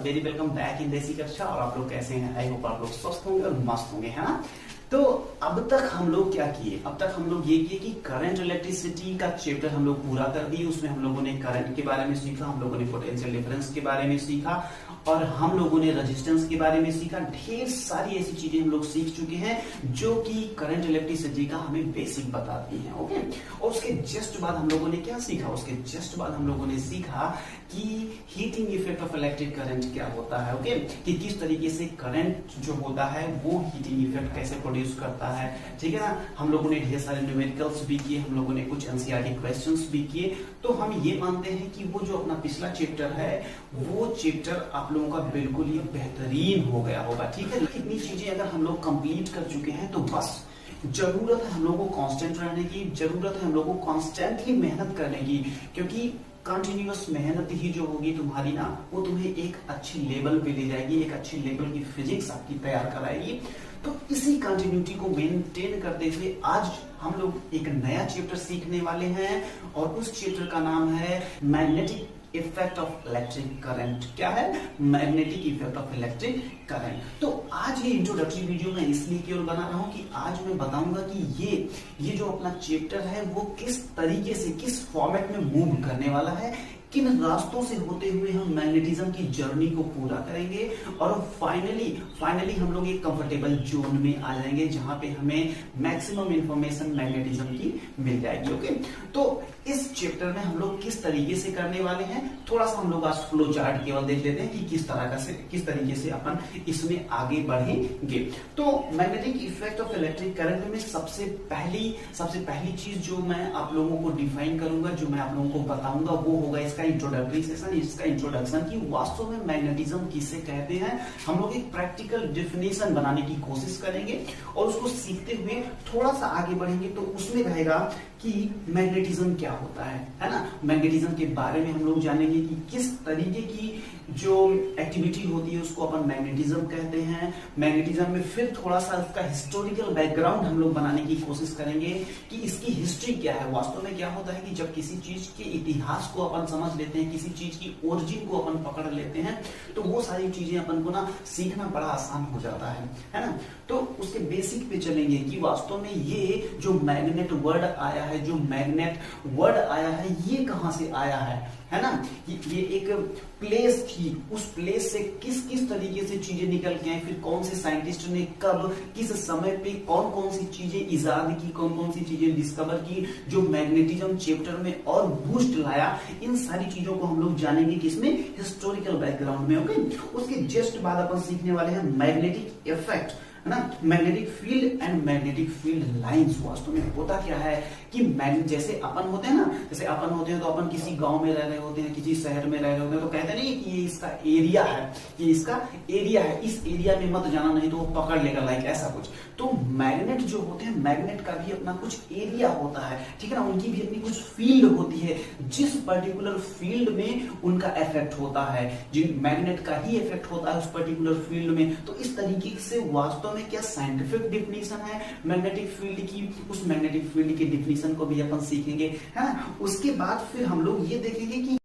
Very welcome back in देसी कक्षा। और आप लोग कैसे हैं? आई होप आप लोग स्वस्थ होंगे और मस्त होंगे, है ना। तो अब तक हम लोग क्या किए? अब तक हम लोग ये किए कि करंट इलेक्ट्रिसिटी का चैप्टर हम लोग पूरा कर दिए। उसमें हम लोगों ने करंट के बारे में सीखा, हम लोगों ने पोटेंशियल डिफरेंस के बारे में सीखा और हम लोगों ने रेजिस्टेंस के बारे में सीखा। ढेर सारी ऐसी चीजें हम लोग सीख चुके हैं जो कि करंट इलेक्ट्रिसिटी का हमें बेसिक बताती हैं। ओके, और उसके जस्ट बाद हम लोगों ने क्या सीखा? उसके जस्ट बाद हम लोगों ने सीखा कि heating effect of electric current क्या होता है। ओके, कि किस तरीके से करंट जो होता है वो हीटिंग इफेक्ट कैसे प्रोड्यूस करता है। ठीक है ना। हम लोगों ने ढेर सारे न्यूमेरिकल्स भी किए, हम लोगों ने कुछ एनसीईआरटी क्वेश्चंस भी किए। तो हम ये मानते हैं कि वो जो अपना पिछला चैप्टर है वो चैप्टर आप लोगों का बिल्कुल ही बेहतरीन हो गया होगा। ठीक है, इतनी चीजें अगर हम लोग कंप्लीट कर चुके हैं तो बस जरूरत है हम लोगों को कांस्टेंट रहने की, जरूरत है हम लोगों को कॉन्स्टेंटली मेहनत करने की, क्योंकि कंटिन्यूअस मेहनत ही जो होगी तुम्हारी ना, वो तुम्हें एक अच्छी लेवल पे ले जाएगी, एक अच्छी लेवल की फिजिक्स आपकी तैयार कराएगी। तो इसी कंटिन्यूटी को मेंटेन करते हुए आज हम लोग एक नया चैप्टर सीखने वाले हैं और उस चैप्टर का नाम है magnetic effect of electric current. क्या है? Magnetic effect of electric current. तो आज ये इंट्रोडक्टरी वीडियो मैं इसलिए केवल बना रहा हूं कि आज मैं बताऊंगा कि ये जो अपना चैप्टर है वो किस तरीके से, किस फॉर्मेट में मूव करने वाला है, किन रास्तों से होते हुए हम मैग्नेटिज्म की जर्नी को पूरा करेंगे और फाइनली हम लोग एक कंफर्टेबल जोन में आ जाएंगे जहां पे हमें मैक्सिमम इंफॉर्मेशन मैग्नेटिज्म की मिल जाएगी। ओके, तो इस चैप्टर में हम लोग किस तरीके से करने वाले हैं, थोड़ा सा हम लोग आज फ्लो चार्ट केवल देख लेते हैं कि किस तरीके से अपन इसमें आगे बढ़ेंगे। तो magnetic effect of electric current में सबसे पहली चीज जो मैं आप लोगों को डिफाइन करूंगा, जो मैं आप लोगों को बताऊंगा, वो होगा इसका इंट्रोडक्टरी सेशन, इसका इंट्रोडक्शन की वास्तव में मैग्नेटिज्म किसे कहते हैं। हम लोग एक प्रैक्टिकल डेफिनेशन बनाने की कोशिश करेंगे और उसको सीखते हुए थोड़ा सा आगे बढ़ेंगे। तो उसमें रहेगा कि मैग्नेटिज्म क्या होता है ना। मैग्नेटिज्म के बारे में हम लोग जानेंगे कि किस तरीके की जो एक्टिविटी होती है उसको अपन मैग्नेटिज्म कहते हैं। मैग्नेटिज्म में फिर थोड़ा सा उसका हिस्टोरिकल बैकग्राउंड हम लोग बनाने की कोशिश करेंगे कि इसकी हिस्ट्री क्या है। वास्तव में क्या होता है कि जब किसी चीज के इतिहास को अपन समझ लेते हैं, किसी चीज की ओरिजिन को अपन पकड़ लेते हैं, तो वो सारी चीजें अपन को ना सीखना बड़ा आसान हो जाता है ना। तो उसके बेसिक पे चलेंगे कि वास्तव में ये जो मैग्नेट वर्ड आया है, जो मैग्नेट वर्ड आया है, ये कहां से आया है ना। ये एक प्लेस थी, उस प्लेस से किस तरीके से चीजें निकल के आई, फिर कौन से साइंटिस्ट ने कब किस समय पे कौन सी चीजें इजाद की, कौन सी चीजें डिस्कवर की, जो मैग्नेटिज्म चैप्टर में और बूस्ट लाया। इन सारी चीजों को हम लोग जानेंगे किसमें? हिस्टोरिकल बैकग्राउंड में। ओके, उसके जस्ट बाद अपन सीखने वाले हैं मैग्नेटिक इफेक्ट, है ना। Magnetic field and magnetic field lines वास्तव में होता क्या है कि जैसे अपन होते हैं ना, जैसे अपन होते हैं तो अपन किसी गांव में रह रहे होते हैं, किसी शहर में रह रहे होते हैं, तो कहते नहीं कि ये इसका एरिया है, ये इसका एरिया है, इस एरिया में मत जाना नहीं तो वो पकड़ लेगा, लाइक ऐसा कुछ। तो मैग्नेट जो होते हैं, मैग्नेट का भी अपना कुछ एरिया होता है, ठीक है ना। उनकी भी अपनी कुछ फील्ड होती है, जिस पर्टिकुलर फील्ड में उनका इफेक्ट होता है, जिन मैग्नेट का ही इफेक्ट होता है उस पर्टिकुलर फील्ड में। तो इस तरीके से वास्तव में क्या साइंटिफिक डिफिनीशन है मैग्नेटिक फील्ड की, उस मैग्नेटिक फील्ड की डिफिनीशन को भी अपन सीखेंगे, है ना। उसके बाद फिर हम लोग ये देखेंगे कि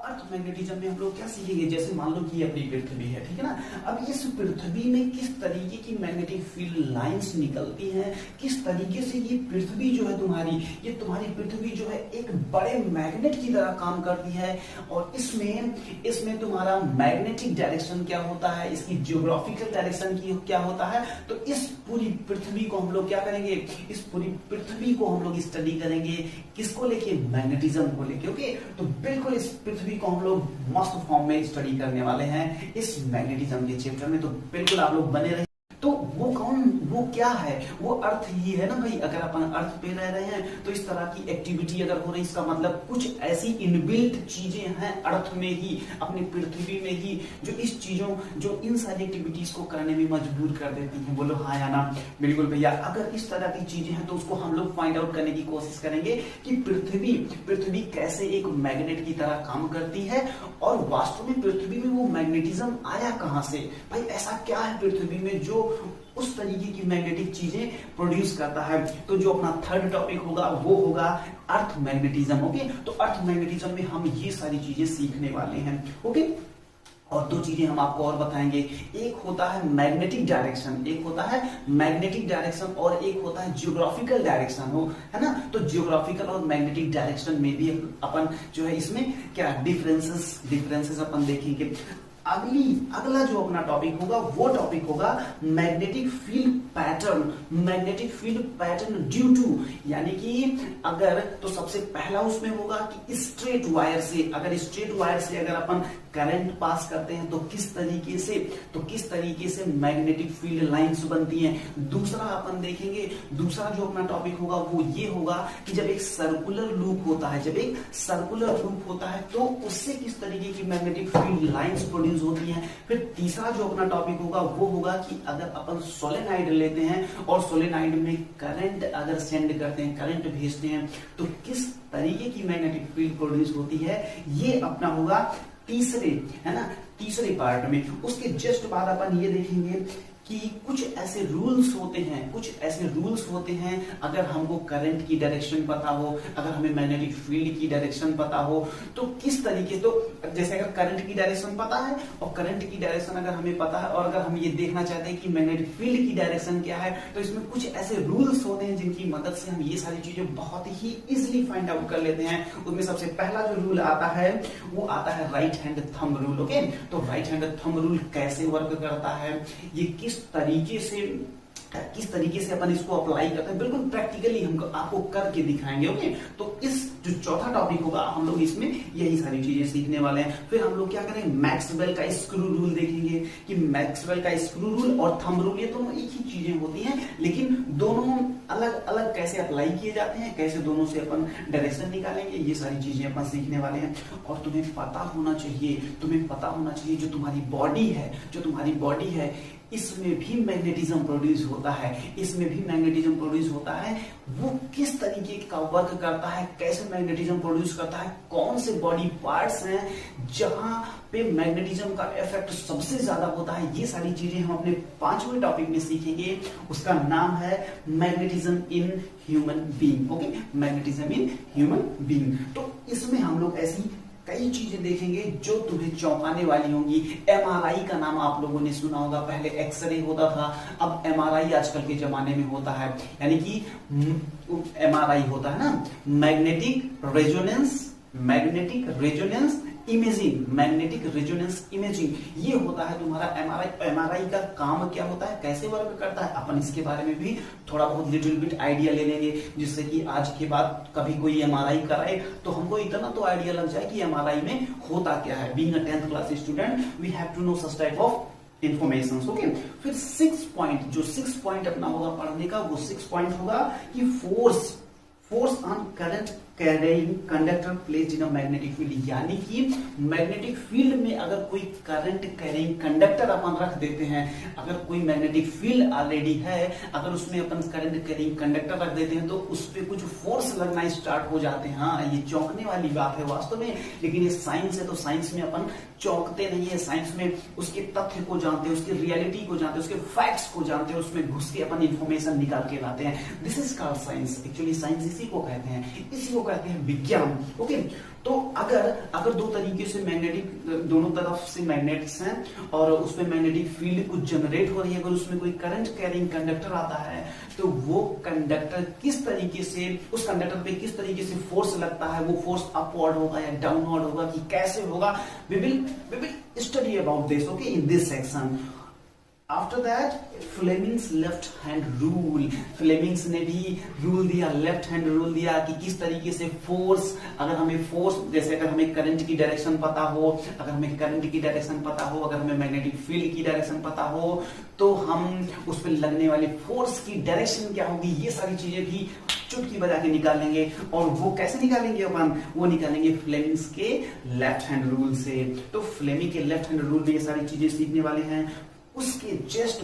अर्थ मैग्नेटिज्म में हम लोग क्या सीखेंगे। जैसे मान लो कि अपनी पृथ्वी है, ठीक है ना। अब इस पृथ्वी में किस तरीके की मैग्नेटिक फील्ड लाइंस निकलती हैं, किस तरीके से ये पृथ्वी जो है तुम्हारी पृथ्वी जो है एक बड़े मैग्नेट की तरह काम करती है। और इसमें तुम्हारा मैग्नेटिक डायरेक्शन क्या होता है, इसकी जियोग्राफिकल डायरेक्शन की क्या होता है। तो इस पूरी पृथ्वी को हम लोग क्या करेंगे, इस पूरी पृथ्वी को हम लोग स्टडी करेंगे, किसको लेके? मैग्नेटिज्म को लेके। ओके, तो बिल्कुल इस पृथ्वी को हम लोग मस्त फॉर्म में स्टडी करने वाले हैं इस मैग्नेटिज्म के चैप्टर में। तो बिल्कुल आप लोग बने रहे। तो वो क्या है? वो अर्थ ही है ना भाई। अगर अपन अर्थ पे रह रहे हैं तो इस तरह की एक्टिविटी अगर हो रही, इसका मतलब कुछ ऐसी इनबिल्ट चीजें हैं अर्थ में ही, अपनी पृथ्वी में ही, जो इन सारी एक्टिविटीज को करने में मजबूर कर देती हैं। बोलो हाँ या ना? बिल्कुल भैया। अगर इस तरह की चीजें हैं तो उसको हम लोग फाइंड आउट करने की कोशिश करेंगे कि पृथ्वी कैसे एक मैग्नेट की तरह काम करती है और वास्तव में पृथ्वी में वो मैग्नेटिज्म आया कहां से। भाई ऐसा क्या है पृथ्वी में जो उस तरीके की मैग्नेटिक चीजें प्रोड्यूस करता है। तो जो अपना थर्ड टॉपिक होगा वो होगा अर्थ मैग्नेटिज्म। ओके, तो अर्थ मैग्नेटिज्म में हम ये सारी चीजें सीखने वाले हैं। ओके, और दो चीजें हम आपको और बताएंगे, एक होता है मैग्नेटिक डायरेक्शन, एक होता है मैग्नेटिक डायरेक्शन और एक होता है जियोग्राफिकल डायरेक्शन, हो है ना। तो जियोग्राफिकल और मैग्नेटिक डायरेक्शन में भी अपन जो है इसमें क्या डिफरेंसेस अपन देखेंगे। अगला जो अपना टॉपिक होगा वो टॉपिक होगा magnetic field pattern, magnetic field pattern due to, यानी कि अगर तो सबसे पहला उसमें होगा कि स्ट्रेट वायर से, अगर अपन करंट पास करते हैं तो किस तरीके से मैग्नेटिक फील्ड लाइंस बनती हैं। दूसरा अपन देखेंगे, दूसरा जो अपना टॉपिक होगा वो ये होगा कि जब एक सर्कुलर लूप होता है तो उससे किस तरीके की मैग्नेटिक फील्ड लाइंस प्रोड्यूस होती हैं। फिर तीसरा जो अपना टॉपिक होगा वो होगा कि अगर अपन सोलेनाइड लेते हैं और सोलेनाइड में करंट अगर सेंड करते हैं, करंट भेजते हैं, तो किस तरीके की मैग्नेटिक फील्ड प्रोड्यूस होती है। ये अपना होगा तीसरे पार्ट में। उसके जस्ट बाद अपन ये देखेंगे कि कुछ ऐसे रूल्स होते हैं अगर हमको करंट की डायरेक्शन पता हो, अगर हमें मैग्नेटिक फील्ड की डायरेक्शन पता हो, तो किस तरीके, तो जैसे अगर करंट की डायरेक्शन पता है और करंट की डायरेक्शन अगर हमें पता है और अगर हम ये देखना चाहते हैं कि मैग्नेटिक फील्ड की डायरेक्शन क्या है, तो इसमें कुछ ऐसे रूल्स होते हैं जिनकी मदद से हम ये सारी चीजें बहुत ही इजिली फाइंड आउट कर लेते हैं। उसमें सबसे पहला जो रूल आता है वो आता है right hand thumb rule. Okay, तो राइट हैंड थंब रूल कैसे वर्क करता है, ये किस तरीके से अपन इसको अप्लाई करते हैं, बिल्कुल प्रैक्टिकली हम आपको करके दिखाएंगे। ओके, तो इस जो चौथा टॉपिक होगा हम लोग इसमें यही सारी चीजें सीखने वाले हैं। फिर हम लोग क्या करेंगे, मैक्सवेल का स्क्रू रूल देखेंगे कि मैक्सवेल का स्क्रू रूल और थंब रूल ये दोनों एक ही चीजें होती हैं, लेकिन दोनों अलग अलग कैसे अप्लाई किए जाते हैं, कैसे दोनों से अपन डायरेक्शन निकालेंगे, ये सारी चीजें अपन सीखने वाले हैं। और तुम्हें पता होना चाहिए जो तुम्हारी बॉडी है इसमें भी मैग्नेटिज्म प्रोड्यूस होता है, वो किस तरीके का वर्क करता है, कैसे मैग्नेटिज्म प्रोड्यूस करता है, कौन से बॉडी पार्ट्स हैं जहां पे मैग्नेटिज्म का इफेक्ट सबसे ज्यादा होता है। ये सारी चीजें हम अपने 5वें टॉपिक में सीखेंगे, उसका नाम है magnetism in human being. Okay, magnetism in human being. तो इसमें हम लोग ऐसी कई चीजें देखेंगे जो तुम्हें चौंकाने वाली होंगी। एमआरआई का नाम आप लोगों ने सुना होगा, पहले एक्सरे होता था, अब एमआरआई आजकल के जमाने में होता है, यानी कि एमआरआई होता है ना, मैग्नेटिक रेजोनेंस इमेजिंग, ये होता है तुम्हारा एमआरआई। एमआरआई का काम क्या होता है, कैसे वर्क करता है, अपन इसके बारे में भी थोड़ा बहुत लिटिल बिट आइडिया ले लेंगे, जिससे कि आज के बाद कभी कोई एमआरआई कराए तो हमको इतना तो आइडिया लग जाए कि एमआरआई में होता क्या है। Being a 10th class student we have to know such type of information. Okay, फिर 6 पॉइंट अपना होगा पढ़ने का, वो 6 पॉइंट होगा कि force on current carrying conductor placed in a magnetic field, यानी कि मैग्नेटिक फील्ड में अगर कोई करंट कैरिंग कंडक्टर अपन रख देते हैं, अगर कोई मैग्नेटिक फील्ड ऑलरेडी है, अगर उसमें अपन करंट कैरिंग कंडक्टर रख देते हैं तो उस पर कुछ फोर्स लगना स्टार्ट हो जाते हैं। हाँ, ये चौंकने वाली बात है वास्तव में, लेकिन ये साइंस है तो साइंस में अपन चौंकते नहीं है, साइंस में उसके तथ्य को जानते हैं, उसकी रियलिटी को जानते हैं, उसके फैक्ट्स को जानते हैं, उसमें घुस के अपन इंफॉर्मेशन निकाल के लाते हैं। This is called science. Actually science इसी को कहते हैं विज्ञान। ओके, तो अगर दो तरीके से दोनों तरफ से मैग्नेट्स हैं और उसमें मैग्नेटिक फील्ड कुछ जनरेट हो रही है, अगर उसमें कोई करंट कैरिंग कंडक्टर आता है तो वो कंडक्टर किस तरीके से, उस कंडक्टर पे किस तरीके से फोर्स लगता है, वो फोर्स अपवर्ड होगा या डाउनवर्ड होगा कि कैसे होगा, we will study about this, okay, in this section. After that, Fleming's left hand rule, Fleming's ने भी रूल दिया, लेफ्ट हैंड रूल दिया कि किस तरीके से फोर्स, अगर हमें फोर्स, जैसे अगर हमें करंट की डायरेक्शन पता हो, अगर हमें मैग्नेटिक फील्ड की डायरेक्शन पता हो, तो हम उस पर लगने वाले फोर्स की डायरेक्शन क्या होगी, ये सारी चीजें भी चुटकी बजा के निकालेंगे। और वो कैसे निकालेंगे अपन, वो निकालेंगे फ्लेमिंग्स के लेफ्ट हैंड रूल से। तो फ्लेमिंग के लेफ्ट हैंड रूल में ये सारी चीजें सीखने वाले हैं। उसके जस्ट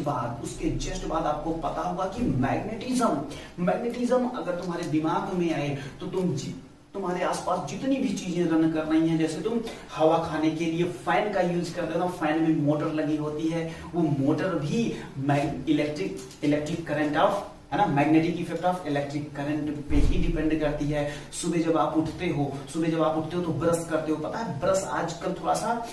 बाद आपको पता होगा कि मैग्नेटिज्म अगर तुम्हारे दिमाग में आए तो तुम्हारे आसपास जितनी भी चीजें रन कर रही हैं, जैसे तुम हवा खाने के लिए फैन का यूज करते हो, फैन में मोटर लगी होती है, वो मोटर भी इलेक्ट्रिक करंट ऑफ है ना, magnetic effect of electric current पे ही डिपेंड करती है। सुबह जब आप उठते हो तो ब्रश करते हो, पता है ब्रश आजकल थोड़ा सा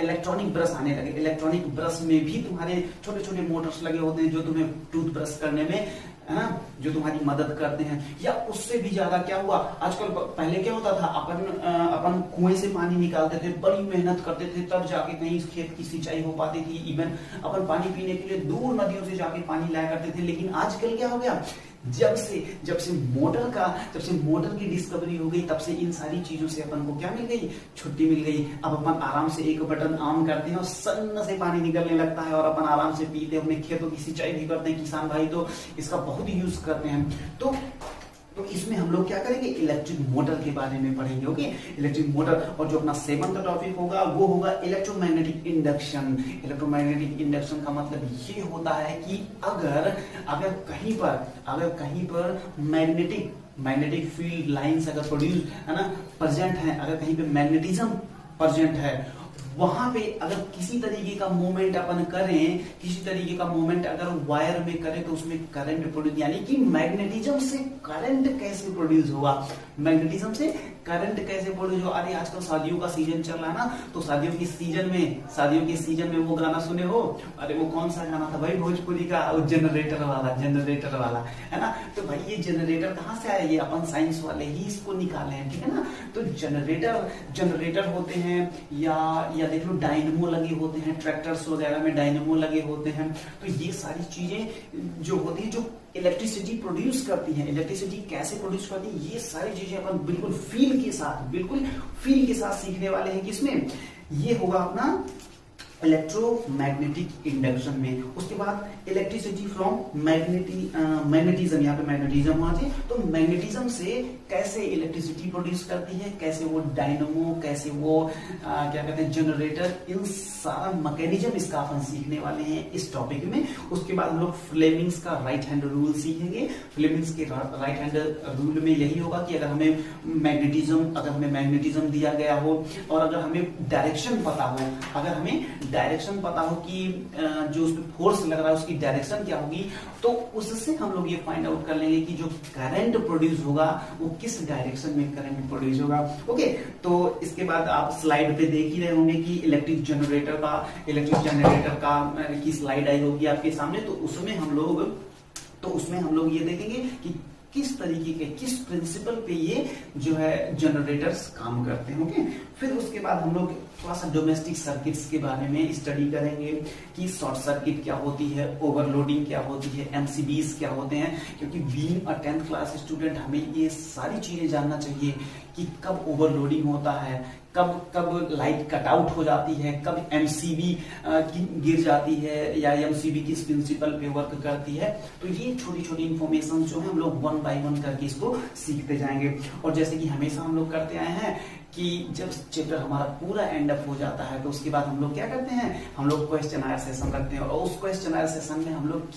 इलेक्ट्रॉनिक ब्रश आने लगे। इलेक्ट्रॉनिक ब्रश में भी तुम्हारे छोटे छोटे मोटर्स लगे होते हैं जो तुम्हें टूथ ब्रश करने में, है ना, जो तुम्हारी मदद करते हैं। या उससे भी ज्यादा क्या हुआ, आजकल पहले क्या होता था, अपन कुएं से पानी निकालते थे, बड़ी मेहनत करते थे, तब जाके कहीं खेत की सिंचाई हो पाती थी। इवन अपन पानी पीने के लिए दूर नदियों से जाके पानी लाया करते थे। लेकिन आजकल क्या हो गया, जब से मोटर की डिस्कवरी हो गई, तब से इन सारी चीजों से अपन को क्या मिल गई, छुट्टी मिल गई। अब अपन आराम से एक बटन ऑन करते हैं और सन्न से पानी निकलने लगता है और अपन आराम से पीते हैं, अपने खेतों की सिंचाई भी करते हैं। किसान भाई तो इसका बहुत ही यूज करते हैं। तो इसमें हम लोग क्या करेंगे, इलेक्ट्रिक मोटर के बारे में पढ़ेंगे। Okay, electric motor. और जो अपना 7वां टॉपिक होगा वो होगा इलेक्ट्रोमैग्नेटिक इंडक्शन। इलेक्ट्रोमैग्नेटिक इंडक्शन का मतलब ये होता है कि अगर कहीं पर मैग्नेटिक फील्ड लाइंस अगर प्रोड्यूस, है ना, प्रेजेंट है, अगर कहीं पे मैग्नेटिज्म प्रेजेंट है, वहां पे अगर किसी तरीके का मूवमेंट अपन करें, किसी तरीके का मूवमेंट अगर वायर में करें तो उसमें करंट प्रोड्यूस, यानी कि मैग्नेटिज्म से करंट कैसे प्रोड्यूस होगा, मैग्नेटिज्म से करंट कैसे प्रोड्यूस होगा। अरे आजकल शादियों का सीजन चल रहा है ना, तो शादियों के सीजन में वो गाना सुने हो, अरे वो कौन सा गाना था भाई, भोजपुरी का, जनरेटर वाला, है ना। तो भाई ये जनरेटर कहाँ से आया, ये अपन साइंस वाले ही इसको निकाले हैं, ठीक है ना। तो जनरेटर होते हैं या देख लो डायनेमो लगे होते हैं, ट्रैक्टर्स वगैरह में डायनेमो लगे होते हैं। तो ये सारी चीजें जो होती है, जो इलेक्ट्रिसिटी प्रोड्यूस करती है, इलेक्ट्रिसिटी कैसे प्रोड्यूस करती है, ये सारी चीजें अपन बिल्कुल फील के साथ सीखने वाले हैं। किसमें, ये होगा अपना इलेक्ट्रोमैग्नेटिक इंडक्शन में। उसके बाद इलेक्ट्रिसिटी फ्रॉम मैग्नेटिज्म, यहाँ पे मैग्नेटिज्म होना चाहिए। तो मैग्नेटिज्म से कैसे इलेक्ट्रिसिटी प्रोड्यूस करती है, कैसे वो डायनेमो, कैसे वो क्या कहते हैं जनरेटर, इन सारा मैकेनिज्म इसका अपन सीखने वाले हैं इस टॉपिक में। उसके बाद हम लोग फ्लेमिंग्स का राइट हैंड रूल सीखेंगे। फ्लेमिंग्स के राइट हैंड रूल में यही होगा कि अगर हमें मैग्नेटिज्म दिया गया हो और अगर हमें डायरेक्शन पता हो कि जो उस पर फोर्स लग रहा है उसकी डायरेक्शन क्या होगी, तो उससे हम लोग ये फाइंड आउट कर लेंगे कि जो करंट प्रोड्यूस होगा वो किस डायरेक्शन में करंट प्रोड्यूस होगा। ओके, तो इसके बाद आप स्लाइड पे देख ही रहे होंगे कि इलेक्ट्रिक जनरेटर का की स्लाइड आई होगी आपके सामने। तो उसमें हम लोग ये देखेंगे कि किस तरीके के, किस प्रिंसिपल पे ये जो है जनरेटर्स काम करते हैं। ओके, फिर उसके बाद हम लोग थोड़ा सा डोमेस्टिक सर्किट्स के बारे में स्टडी करेंगे कि शॉर्ट सर्किट क्या होती है, ओवरलोडिंग क्या होती है, एमसीबीज क्या होते हैं। क्योंकि being a 10th class student हमें ये सारी चीजें जानना चाहिए कि कब ओवरलोडिंग होता है, कब लाइट कट आउट हो जाती है, कब एमसीबी गिर जाती है या एमसीबी किस प्रिंसिपल पे वर्क करती है। तो ये छोटी छोटी इंफॉर्मेशन जो है हम लोग 1 by 1 करके इसको सीखते जाएंगे। और जैसे कि हमेशा हम लोग करते आए हैं कि जब चैप्टर हमारा पूरा एंड अप हो जाता है तो उसके बाद हम लोग क्या करते हैं, हम लोग क्वेश्चन आयर सेशन रखते हैं। और उस क्वेश्चन आयर सेशन में हम लोग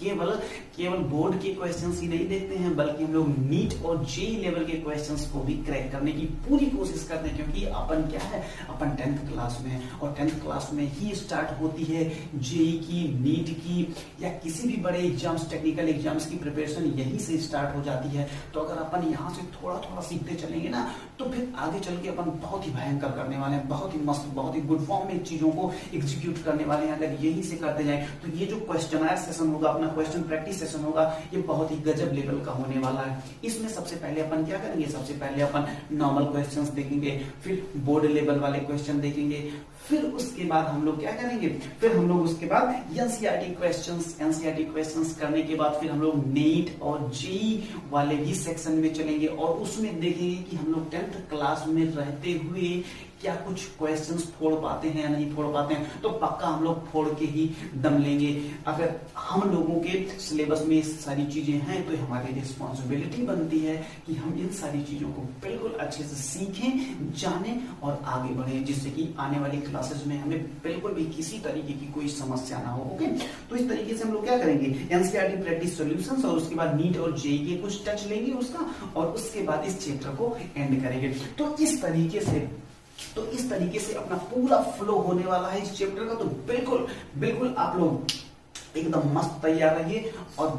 केवल बोर्ड के क्वेश्चंस ही नहीं देखते हैं, बल्कि हम लोग नीट और जेई लेवल के क्वेश्चंस को भी क्रैक करने की पूरी कोशिश करते हैं। क्योंकि अपन क्या है, अपन 10th क्लास में, और 10th क्लास में ही स्टार्ट होती है जेई की, नीट की, या किसी भी बड़े एग्जाम्स, टेक्निकल एग्जाम्स की प्रिपरेशन यही से स्टार्ट हो जाती है। तो अगर अपन यहाँ से थोड़ा थोड़ा सीखते चलेंगे ना, तो फिर आगे चल के अपन बहुत ही भयंकर करने वाले हैं, बहुत ही मस्त, बहुत ही गुड फॉर्म में चीजों को एग्जीक्यूट करने वाले हैं अगर यही से करते जाएं। तो ये जो क्वेश्चनायर सेशन होगा, अपना क्वेश्चन प्रैक्टिस सेशन होगा, ये बहुत ही गजब लेवल का होने वाला है। इसमें सबसे पहले अपन क्या करेंगे, सबसे पहले अपन नॉर्मल क्वेश्चंस देखेंगे, फिर बोर्ड लेवल वाले क्वेश्चन देखेंगे, फिर उसके बाद हम लोग क्या करेंगे, फिर हम लोग उसके बाद एनसीईआरटी क्वेश्चंस करने के बाद फिर हम लोग नीट और जेईई वाले भी सेक्शन में चलेंगे और उसमें देखेंगे कि हम लोग 10th क्लास में रहते हुए क्या कुछ क्वेश्चंस फोड़ पाते हैं या नहीं फोड़ पाते हैं। तो पक्का हम लोग फोड़ के ही दम लेंगे। अगर हम लोगों के सिलेबस में सारी चीजें हैं तो हमारी रिस्पॉन्सिबिलिटी बनती है कि हम इन सारी चीजों को बिल्कुल अच्छे से सीखें, जानें और आगे बढ़ें, जिससे कि आने वाली क्लासेस में हमें बिल्कुल भी किसी तरीके की कोई समस्या ना हो। ओके, तो इस तरीके से हम लोग क्या करेंगे, एनसीईआरटी प्रैक्टिस सॉल्यूशंस और उसके बाद नीट और जेईई के कुछ टच लेंगे उसका, और उसके बाद इस चैप्टर को एंड करेंगे। तो इस तरीके से अपना पूरा फ्लो होने वाला है इस चैप्टर का। तो बिल्कुल आप लोग एकदम मस्त तैयार रहिए और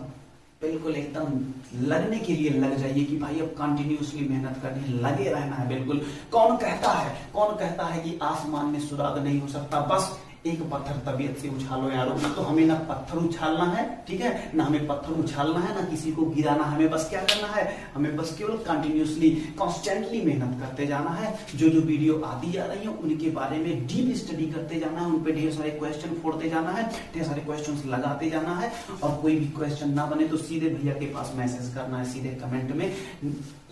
बिल्कुल एकदम लगने के लिए लग जाइए कि भाई अब कंटिन्यूअसली मेहनत करनी है, लगे रहना है। बिल्कुल कौन कहता है कि आसमान में सुराग नहीं हो सकता, बस एक पत्थर तबीयत से उछालो यारो। ना तो हमें ना पत्थर उछालना है, ठीक है, ना हमें पत्थर उछालना है, ना किसी को गिराना है। हमें बस क्या करना है, हमें बस केवल कंटिन्यूअसली कॉन्स्टेंटली मेहनत करते जाना है। जो जो वीडियो आती जा रही है उनके बारे में डीप स्टडी करते जाना है, उन पे ढेर सारे क्वेश्चन फोड़ते जाना है, ढेर सारे क्वेश्चन लगाते जाना है। और कोई भी क्वेश्चन ना बने तो सीधे भैया के पास मैसेज करना है, सीधे कमेंट में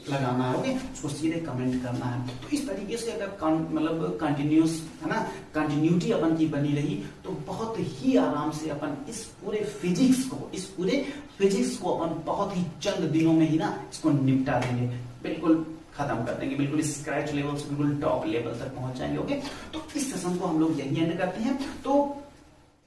लगाना है, ओके, उसको सीधे कमेंट करना है। तो इस तरीके से अगर मतलब कंटिन्यूस है ना, कंटिन्यूटी अपन की बनी रही तो बहुत ही आराम से अपन इस पूरे फिजिक्स को अपन बहुत ही चंद दिनों में ही ना इसको निपटा देंगे, बिल्कुल खत्म कर देंगे, बिल्कुल स्क्रैच लेवल से बिल्कुल टॉप लेवल तक पहुंच जाएंगे। ओके, तो इस सेशन को हम लोग यही एंड करते हैं। तो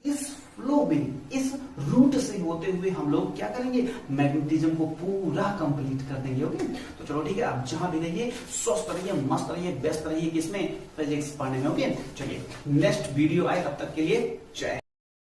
इस फ्लो में, इस रूट से होते हुए हम लोग क्या करेंगे, मैग्नेटिज्म को पूरा कंप्लीट कर देंगे। ओके, तो चलो ठीक है, आप जहां भी रहिए स्वस्थ रहिए, मस्त रहिए, व्यस्त रहिए किसमें, फिजिक्स पढ़ने में। ओके, चलिए नेक्स्ट वीडियो आए, तब तक के लिए जय।